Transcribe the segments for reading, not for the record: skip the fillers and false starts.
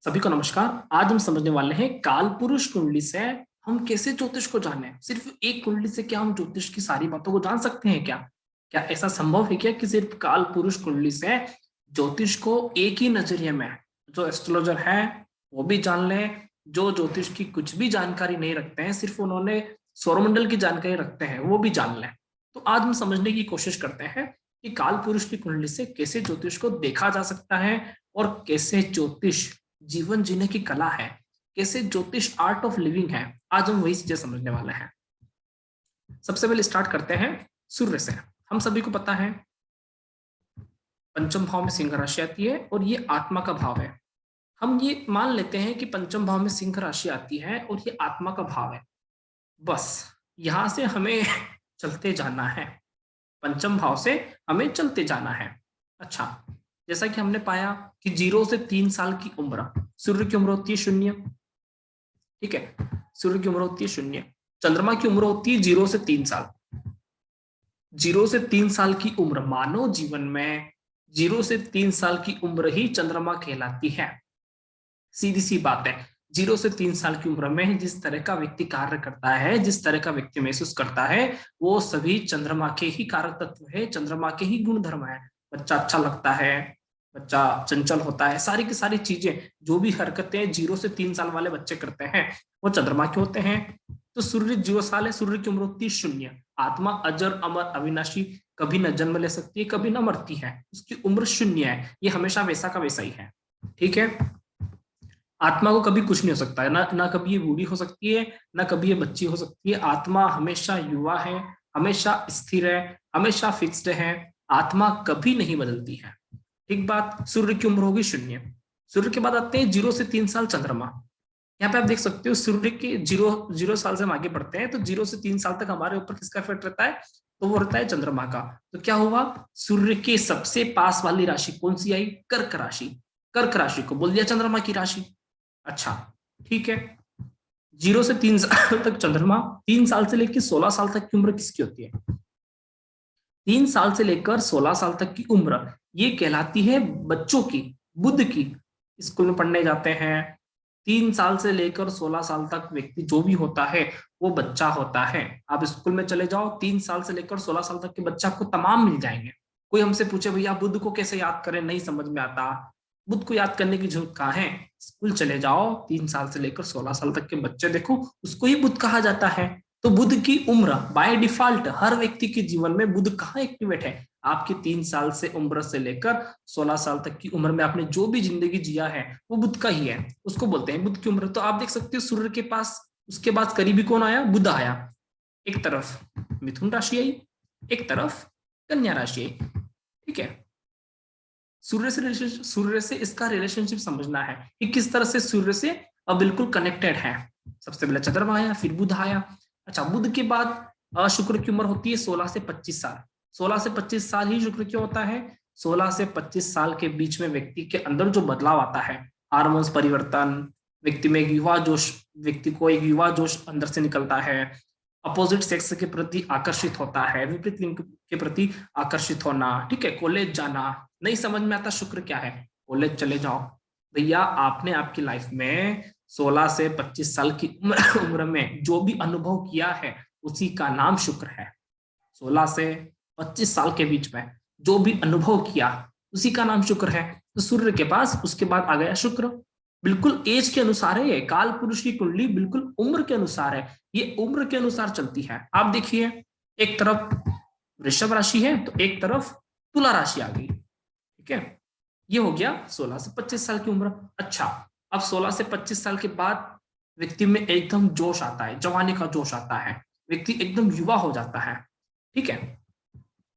सभी को नमस्कार। आज हम समझने वाले हैं काल पुरुष कुंडली से हम कैसे ज्योतिष को जाने। सिर्फ एक कुंडली से क्या हम ज्योतिष की सारी बातों को जान सकते हैं क्या? क्या ऐसा संभव है क्या कि सिर्फ काल पुरुष कुंडली से ज्योतिष को एक ही नजरिए में जो एस्ट्रोलॉजर है वो भी जान ले, जो ज्योतिष की कुछ भी जानकारी नहीं रखते हैं, सिर्फ उन्होंने सौरमंडल की जानकारी रखते हैं, वो भी जान ले। तो आज हम समझने की कोशिश करते हैं कि काल पुरुष की कुंडली से कैसे ज्योतिष को देखा जा सकता है और कैसे ज्योतिष जीवन जीने की कला है, कैसे ज्योतिष आर्ट ऑफ लिविंग है। आज हम वही चीजें समझने वाले हैं। सबसे पहले स्टार्ट करते हैं सूर्य से। हम सभी को पता है पंचम भाव में सिंह राशि आती है और ये आत्मा का भाव है। हम ये मान लेते हैं कि पंचम भाव में सिंह राशि आती है और ये आत्मा का भाव है। बस यहां से हमें चलते जाना है, पंचम भाव से हमें चलते जाना है। अच्छा, जैसा कि हमने पाया कि 0 से 3 साल की उम्र, सूर्य की उम्र होती है 0। ठीक है, सूर्य की उम्र होती है 0। चंद्रमा की उम्र होती है 0 से 3 साल। 0 से 3 साल की उम्र, मानव जीवन में 0 से 3 साल की उम्र ही चंद्रमा कहलाती है। सीधी सी बात है। 0 से 3 साल की उम्र में जिस तरह का व्यक्ति कार्य करता है, जिस तरह का व्यक्ति महसूस करता है, वो सभी चंद्रमा के ही कारक तत्व है, चंद्रमा के ही गुणधर्म है। बच्चा अच्छा लगता है, बच्चा चंचल होता है, सारी की सारी चीजें, जो भी हरकतें 0 से 3 साल वाले बच्चे करते हैं वो चंद्रमा के होते हैं। तो सूर्य 0 साल है, सूर्य की उम्र होती है 0। आत्मा अजर अमर अविनाशी, कभी न जन्म ले सकती है, कभी न मरती है, उसकी उम्र 0 है। ये हमेशा वैसा का वैसा ही है। ठीक है, आत्मा को कभी कुछ नहीं हो सकता है, ना कभी ये बूढ़ी हो सकती है, ना कभी ये बच्ची हो सकती है। आत्मा हमेशा युवा है, हमेशा स्थिर है, हमेशा फिक्स्ड है। आत्मा कभी नहीं बदलती है। ठीक बात। सूर्य की उम्र होगी 0। सूर्य के बाद आते हैं 0 से 3 साल चंद्रमा। यहाँ पे आप देख सकते हो सूर्य के 0 साल से हम आगे बढ़ते हैं तो 0 से 3 साल तक हमारे ऊपर किसका इफेक्ट रहता है? तो वो रहता है चंद्रमा का। तो क्या हुआ, सूर्य के सबसे पास वाली राशि कौन सी आई? कर्क राशि। कर्क राशि को बोल दिया चंद्रमा की राशि। अच्छा, ठीक है। 0 से 3 साल तक चंद्रमा, 3 साल से लेकर 16 साल तक की उम्र किसकी होती है? 3 साल से लेकर 16 साल तक की उम्र ये कहलाती है बच्चों की, बुद्ध की। स्कूल में पढ़ने जाते हैं, 3 साल से लेकर 16 साल तक व्यक्ति जो भी होता है वो बच्चा होता है। आप स्कूल में चले जाओ, 3 साल से लेकर 16 साल तक के बच्चे आपको तमाम मिल जाएंगे। कोई हमसे पूछे भैया बुद्ध को कैसे याद करें, नहीं समझ में आता। बुद्ध को याद करने की जरूरत कहाँ है? स्कूल चले जाओ, 3 साल से लेकर 16 साल तक के बच्चे देखो, उसको ही बुद्ध कहा जाता है। तो बुद्ध की उम्र बाय डिफॉल्ट हर व्यक्ति के जीवन में बुद्ध कहाँ एक्टिवेट है? आपकी 3 साल से उम्र से लेकर 16 साल तक की उम्र में आपने जो भी जिंदगी जिया है वो बुद्ध का ही है, उसको बोलते हैं बुद्ध की उम्र। तो आप देख सकते हो सूर्य के पास उसके बाद करीबी कौन आया? बुद्ध आया। एक तरफ मिथुन राशि आई, एक तरफ कन्या राशि आई। ठीक है, सूर्य से इसका रिलेशनशिप समझना है कि किस तरह से सूर्य से अब बिल्कुल कनेक्टेड है। सबसे पहले चंद्रमा आया, फिर बुध आया। अच्छा, बुध के बाद शुक्र की उम्र होती है 16 से 25 साल। 16 से 25 साल ही शुक्र क्यों होता है? 16 से 25 साल के बीच में व्यक्ति के अंदर जो बदलाव आता है, हार्मोन्स परिवर्तन, व्यक्ति में एक युवा जोश, व्यक्ति को एक युवा जोश अंदर से निकलता है, अपोजिट सेक्स के प्रति आकर्षित होता है, विपरीत लिंग के प्रति आकर्षित होना। ठीक है, कॉलेज जाना, नहीं समझ में आता शुक्र क्या है, कॉलेज चले जाओ। भैया आपने आपकी लाइफ में 16 से 25 साल की उम्र में जो भी अनुभव किया है उसी का नाम शुक्र है। 16 से 25 साल के बीच में जो भी अनुभव किया उसी का नाम शुक्र है। तो सूर्य के पास उसके बाद आ गया शुक्र। बिल्कुल एज के अनुसार है ये, काल पुरुष की कुंडली बिल्कुल उम्र के अनुसार है, ये उम्र के अनुसार चलती है। आप देखिए, एक तरफ वृषभ राशि है तो एक तरफ तुला राशि आ गई। ठीक है, ये हो गया 16 से 25 साल की उम्र। अच्छा, अब 16 से 25 साल के बाद व्यक्ति में एकदम जोश आता है, जवानी का जोश आता है, व्यक्ति एकदम युवा हो जाता है। ठीक है,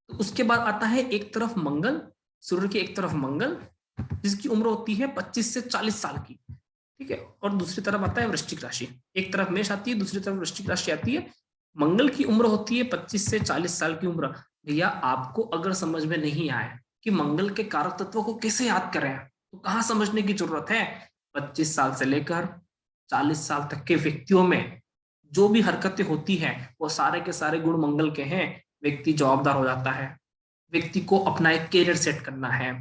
तो उसके बाद आता है एक तरफ मंगल, सूर्य की एक तरफ मंगल जिसकी उम्र होती है 25 से 40 साल की। ठीक है, और दूसरी तरफ आता है वृश्चिक राशि। एक तरफ मेष आती है, दूसरी तरफ वृश्चिक राशि आती है। मंगल की उम्र होती है 25 से 40 साल की उम्र। भैया आपको अगर समझ में नहीं आए कि मंगल के कारक तत्वों को कैसे याद करें तो कहाँ समझने की जरूरत है? 25 साल से लेकर 40 साल तक के व्यक्तियों में जो भी हरकतें होती हैं वो सारे के सारे गुण मंगल के हैं। व्यक्ति जवाबदार हो जाता है, व्यक्ति को अपना एक कैरियर सेट करना है,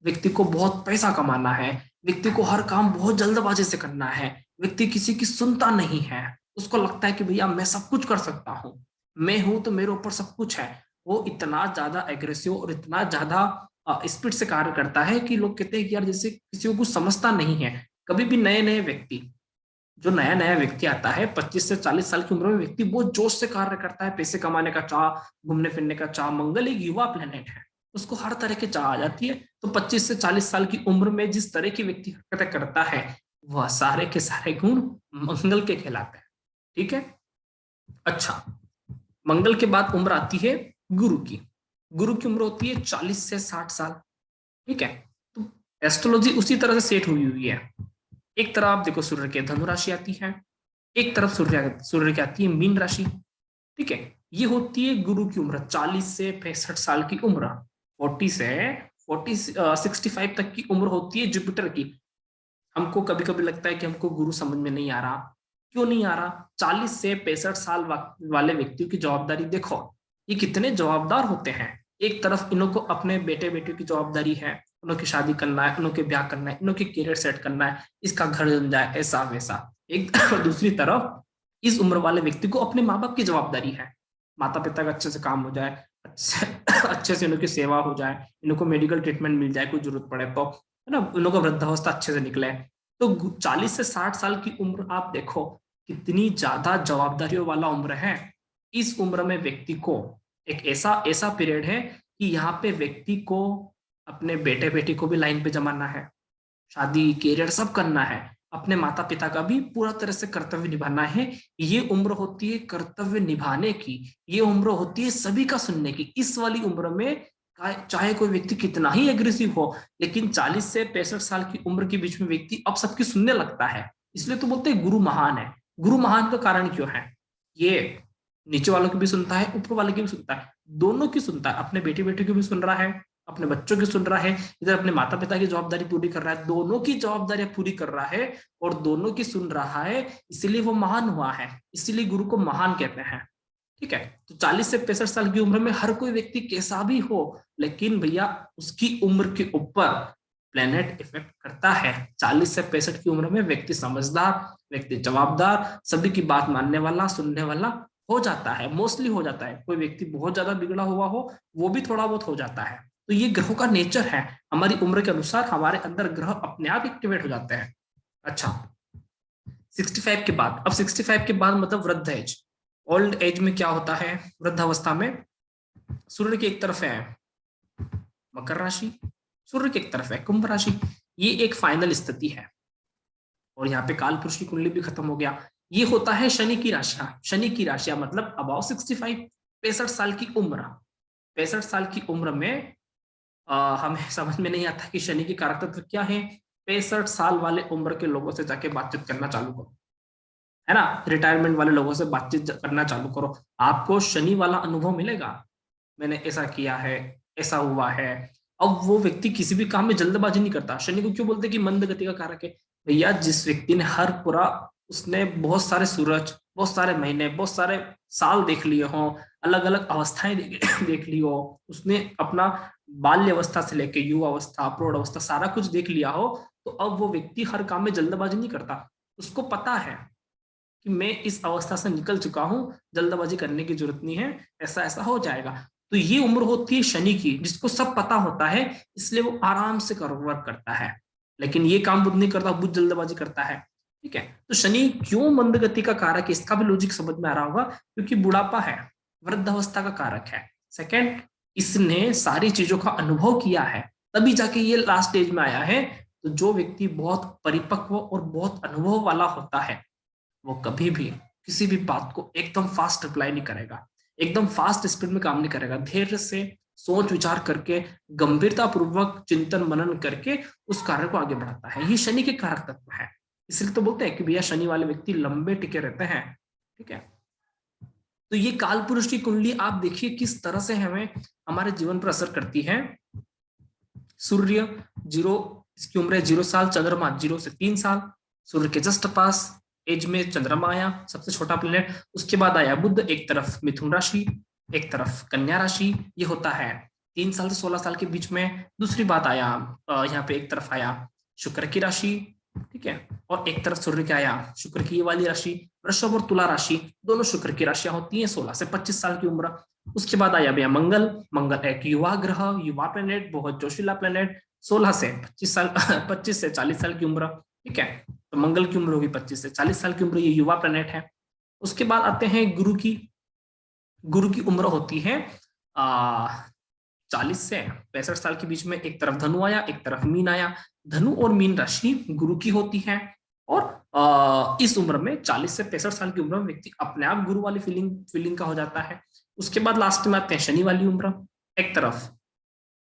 व्यक्ति को बहुत पैसा कमाना है, व्यक्ति को हर काम बहुत जल्दबाजी से करना है, व्यक्ति किसी की सुनता नहीं है, उसको लगता है कि भैया मैं सब कुछ कर सकता हूँ, मैं हूं तो मेरे ऊपर सब कुछ है। वो इतना ज्यादा एग्रेसिव और इतना ज्यादा स्पीड से कार्य करता है कि लोग कहते हैं कि यार जैसे किसी को कुछ समझता नहीं है। कभी भी नए नए व्यक्ति, जो नया नया व्यक्ति आता है 25 से 40 साल की उम्र में, व्यक्ति बहुत जोश से कार्य करता है, पैसे कमाने का चाह, घूमने फिरने का चाह। मंगल एक युवा प्लेनेट है, उसको हर तरह की चाह आ जाती है। तो 25 से 40 साल की उम्र में जिस तरह की व्यक्ति हरकतें करता है, वह सारे के सारे गुण मंगल के कहलाते हैं। ठीक है। अच्छा, मंगल के बाद उम्र आती है गुरु की। गुरु की उम्र होती है 40 से 60 साल। ठीक है। तो एस्ट्रोलॉजी उसी तरह से सेट हुई हुई है। एक तरफ आप देखो सूर्य के धनु राशि आती है, एक तरफ सूर्य की आती है मीन राशि। ठीक है। ये होती है गुरु की उम्र 40 से 65 साल की उम्र। 65 तक की उम्र होती है जुपिटर की। हमको कभी कभी लगता है कि हमको गुरु समझ में नहीं आ रहा। क्यों नहीं आ रहा? 40 से 65 साल वाले व्यक्तियों की जवाबदारी देखो, ये कितने जवाबदार होते हैं। एक तरफ इन्हों को अपने बेटे बेटियों की जवाबदारी है, उन्हों की शादी करना है, उन्हों के ब्याह करना है, इन्हों के करियर सेट करना है, इसका घर बन जाए, ऐसा वैसा। एक दूसरी तरफ इस उम्र वाले व्यक्ति को अपने माँ बाप की जवाबदारी है, माता पिता का अच्छे से काम हो जाए, अच्छे से इनकी सेवा हो जाए, इनको मेडिकल ट्रीटमेंट मिल जाए कोई जरूरत पड़े तो, है ना, इनका वृद्धावस्था अच्छे से निकले। तो 40 से 60 साल की उम्र आप देखो कितनी ज्यादा जवाबदारियों वाला उम्र है। इस उम्र में व्यक्ति को एक ऐसा ऐसा पीरियड है कि यहाँ पे व्यक्ति को अपने बेटे बेटी को भी लाइन पे जमाना है, शादी कैरियर सब करना है, अपने माता पिता का भी पूरा तरह से कर्तव्य निभाना है। ये उम्र होती है कर्तव्य निभाने की, ये उम्र होती है सभी का सुनने की। इस वाली उम्र में चाहे कोई व्यक्ति कितना ही एग्रेसिव हो, लेकिन 40 से 65 साल की उम्र के बीच में व्यक्ति अब सबकी सुनने लगता है। इसलिए तो बोलते हैं गुरु महान है। गुरु महान का कारण क्यों है? ये नीचे वालों की भी सुनता है, ऊपर वाले की भी सुनता है, दोनों की सुनता है, अपने बेटी बेटी की भी सुन रहा है, अपने बच्चों की सुन रहा है, इधर अपने माता पिता की जवाबदारी पूरी कर रहा है, दोनों की जवाबदारियां पूरी कर रहा है और दोनों की सुन रहा है। इसीलिए वो महान हुआ है, इसीलिए गुरु को महान कहते हैं। ठीक है। तो 40 से 65 साल की उम्र में हर कोई व्यक्ति कैसा भी हो, लेकिन भैया उसकी उम्र के ऊपर प्लेनेट इफेक्ट करता है। 40 से 65 की उम्र में व्यक्ति समझदार, व्यक्ति जवाबदार, सभी की बात मानने वाला, सुनने वाला हो जाता है, मोस्टली हो जाता है। कोई व्यक्ति बहुत ज्यादा बिगड़ा हुआ हो, वो भी थोड़ा बहुत हो जाता है। तो ये ग्रहों का नेचर है, हमारी उम्र के अनुसार हमारे अंदर ग्रह अपने आप एक्टिवेट हो जाते हैं। अच्छा, 65 के बाद, अब 65 के बाद मतलब वृद्ध एज। ओल्ड एज में क्या होता है? वृद्धावस्था में सूर्य की एक तरफ है मकर राशि, सूर्य की एक तरफ है कुंभ राशि। ये एक फाइनल स्थिति है और यहाँ पे काल पुरुष की कुंडली भी खत्म हो गया। ये होता है शनि की राशियां। शनि की राशियां मतलब अबाउट 65, 65 साल की उम्र। 65 साल की उम्र में हमें समझ में नहीं आता कि शनि की कारक तत्व क्या है। 65 साल वाले उम्र के लोगों से जाके बातचीत करना चालू करो, है ना, रिटायरमेंट वाले लोगों से बातचीत करना चालू करो, आपको शनि वाला अनुभव मिलेगा। मैंने ऐसा किया है, ऐसा हुआ है। अब वो व्यक्ति किसी भी काम में जल्दबाजी नहीं करता। शनि को क्यों बोलते कि मंद गति का कारक है? भैया जिस व्यक्ति ने हर पूरा, उसने बहुत सारे सूरज, बहुत सारे महीने, बहुत सारे साल देख लिए हों, अलग अलग अवस्थाएं देख ली हो, उसने अपना बाल्य अवस्था से लेके युवा अवस्था, प्रौढ़ अवस्था सारा कुछ देख लिया हो, तो अब वो व्यक्ति हर काम में जल्दबाजी नहीं करता। उसको पता है कि मैं इस अवस्था से निकल चुका हूं, जल्दबाजी करने की जरूरत नहीं है, ऐसा ऐसा हो जाएगा। तो ये उम्र होती है शनि की, जिसको सब पता होता है, इसलिए वो आराम से वर्क करता है। लेकिन ये काम बुध नहीं करता, बुध जल्दबाजी करता है। ठीक है। तो शनि क्यों मंद गति का कारक है, इसका भी लॉजिक समझ में आ रहा होगा, क्योंकि बुढ़ापा है, वृद्धावस्था का कारक है। सेकेंड, इसने सारी चीजों का अनुभव किया है, तभी जाके ये लास्ट स्टेज में आया है। तो जो व्यक्ति बहुत परिपक्व और बहुत अनुभव वाला होता है, वो कभी भी किसी भी बात को एकदम फास्ट रिप्लाई नहीं करेगा, एकदम फास्ट स्पीड में काम नहीं करेगा। धैर्य से सोच विचार करके, गंभीरता पूर्वक चिंतन मनन करके उस कार्य को आगे बढ़ाता है। ये शनि के कारक तत्व है। इसलिए तो बोलते हैं कि भैया शनि वाले व्यक्ति लंबे टिके रहते हैं। ठीक है। तो ये काल पुरुष की कुंडली आप देखिए किस तरह से हमें हमारे जीवन पर असर करती है। सूर्य 0, इसकी उम्र है 0 साल, चंद्रमा 0 से 3 साल, सूर्य के जस्ट पास एज में चंद्रमा आया, सबसे छोटा प्लेनेट। उसके बाद आया बुध, एक तरफ मिथुन राशि, एक तरफ कन्या राशि। ये होता है 3 साल से 16 साल के बीच में दूसरी बात आया, यहाँ पे एक तरफ आया शुक्र की राशि, ठीक है, और एक तरफ सूर्य क्या आया, शुक्र की ये वाली राशि। वृषभ और तुला राशि दोनों शुक्र की राशियां होती हैं, 16 से 25 साल की उम्र। उसके बाद आया भैया मंगल। मंगल एक युवा ग्रह, युवा प्लेनेट, बहुत जोशीला प्लेनेट, 16 से 25 साल 25 से 40 साल की उम्र, ठीक है। तो मंगल की उम्र होगी 25 से 40 साल की उम्र, ये युवा प्लेनेट है। उसके बाद आते हैं गुरु की। गुरु की उम्र होती है 40 से 65 साल के बीच में। एक तरफ धनु आया, एक तरफ मीन आया। धनु और मीन राशि गुरु की होती है, और इस उम्र में 40 से 65 साल की उम्र में व्यक्ति अपने आप गुरु वाली फीलिंग का हो जाता है। उसके बाद लास्ट में आते हैं शनि वाली उम्र। एक तरफ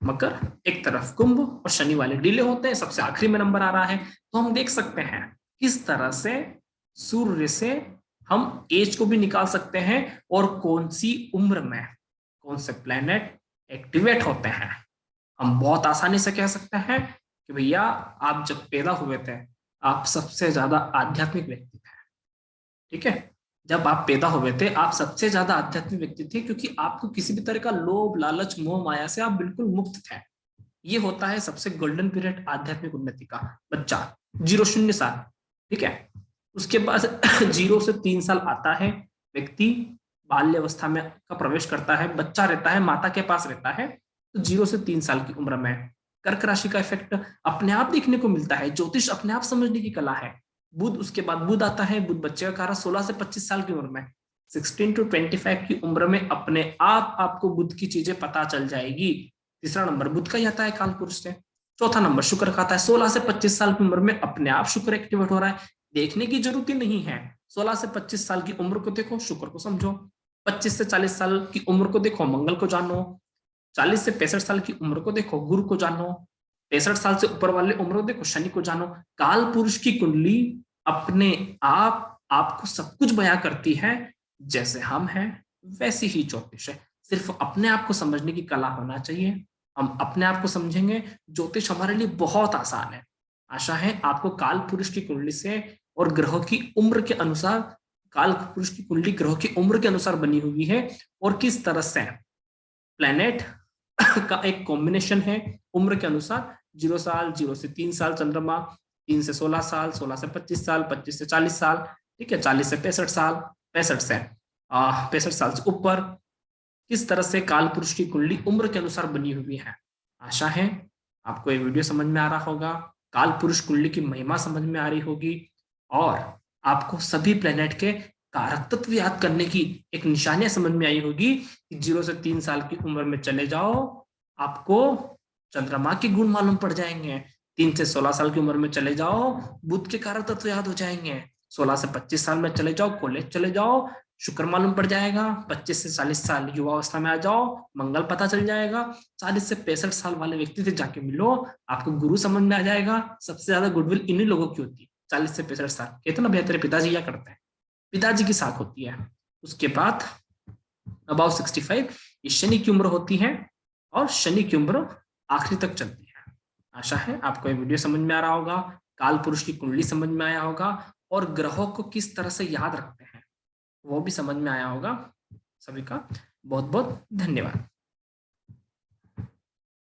मकर, एक तरफ कुंभ, और शनि वाले डिले होते हैं। सबसे आखिरी में नंबर आ रहा है। तो हम देख सकते हैं किस तरह से सूर्य से हम एज को भी निकाल सकते हैं, और कौन सी उम्र में कौन से प्लैनेट एक्टिवेट होते हैं। हम बहुत आसानी से कह सकते हैं कि भैया आप जब पैदा हुए थे आप सबसे ज्यादा आध्यात्मिक व्यक्ति थे, ठीक है। जब आप पैदा हुए थे आप सबसे ज्यादा आध्यात्मिक व्यक्ति थे, क्योंकि आपको किसी भी तरह का लोभ लालच मोह माया से आप बिल्कुल मुक्त थे। ये होता है सबसे गोल्डन पीरियड आध्यात्मिक उन्नति का। बच्चा 0-0 साल, ठीक है। उसके बाद 0 से 3 साल आता है, व्यक्ति बाल्यावस्था में का प्रवेश करता है, बच्चा रहता है, माता के पास रहता है। तो 0 से 3 साल की उम्र में कर्क राशि का इफेक्ट अपने आप देखने को मिलता है। ज्योतिष अपने आप समझने की कला है। बुध, उसके बाद बुध आता है। बुध बच्चे का कारक 16 से 25 साल की उम्र में। 16 to 25 की उम्र में अपने आप आपको बुध की चीजें पता चल जाएगी। तीसरा नंबर बुध का ही आता है काल पुरुष से। चौथा नंबर शुक्र का आता है। 16 से 25 साल की उम्र में अपने आप शुक्र एक्टिवेट हो रहा है, देखने की जरूरत ही नहीं है। 16 से 25 साल की उम्र को देखो, शुक्र को समझो। 25 से 40 साल की उम्र को देखो, मंगल को जानो। 40 से 65 साल की उम्र को देखो, गुरु को जानो। 65 साल से ऊपर वाले उम्र को देखो, शनि को जानो। काल पुरुष की कुंडली अपने आप आपको सब कुछ बयां करती है। जैसे हम हैं वैसी ही ज्योतिष है, सिर्फ अपने आप को समझने की कला होना चाहिए। हम अपने आप को समझेंगे, ज्योतिष हमारे लिए बहुत आसान है। आशा है आपको काल पुरुष की कुंडली से और ग्रहों की उम्र के अनुसार, काल पुरुष की कुंडली ग्रहों की उम्र के अनुसार बनी हुई है, और किस तरह से प्लैनेट का एक कॉम्बिनेशन है उम्र के अनुसार। 0 साल, 0 से 3 साल चंद्रमा, 3 से 16 साल, 16 से 25 साल, 25 से 40 साल, ठीक है, 40 से 65 साल, 65 साल से ऊपर। किस तरह से काल पुरुष की कुंडली उम्र के अनुसार बनी हुई है। आशा है आपको ये वीडियो समझ में आ रहा होगा, काल पुरुष कुंडली की महिमा समझ में आ रही होगी, और आपको सभी प्लेनेट के कारक तत्व याद करने की एक निशानियां समझ में आई होगी कि 0 से 3 साल की उम्र में चले जाओ, आपको चंद्रमा के गुण मालूम पड़ जाएंगे। 3 से 16 साल की उम्र में चले जाओ, बुध के कारक तत्व याद हो जाएंगे। 16 से 25 साल में चले जाओ, कॉलेज चले जाओ, शुक्र मालूम पड़ जाएगा। 25 से 40 साल युवा अवस्था में आ जाओ, मंगल पता चल जाएगा। 40 से 65 साल वाले व्यक्ति से जाके मिलो, आपको गुरु समझ में आ जाएगा। सबसे ज्यादा गुडविल इन्हीं लोगों की होती है। 40 से 65 साल कहते ना, बेहतर पिताजी क्या करते हैं, पिताजी की साख होती है। उसके बाद अबाउट 65 ये शनि की उम्र होती है, और शनि की उम्र आखिरी तक चलती है। आशा है आपको ये वीडियो समझ में आ रहा होगा, काल पुरुष की कुंडली समझ में आया होगा, और ग्रहों को किस तरह से याद रखते हैं वो भी समझ में आया होगा। सभी का बहुत बहुत धन्यवाद।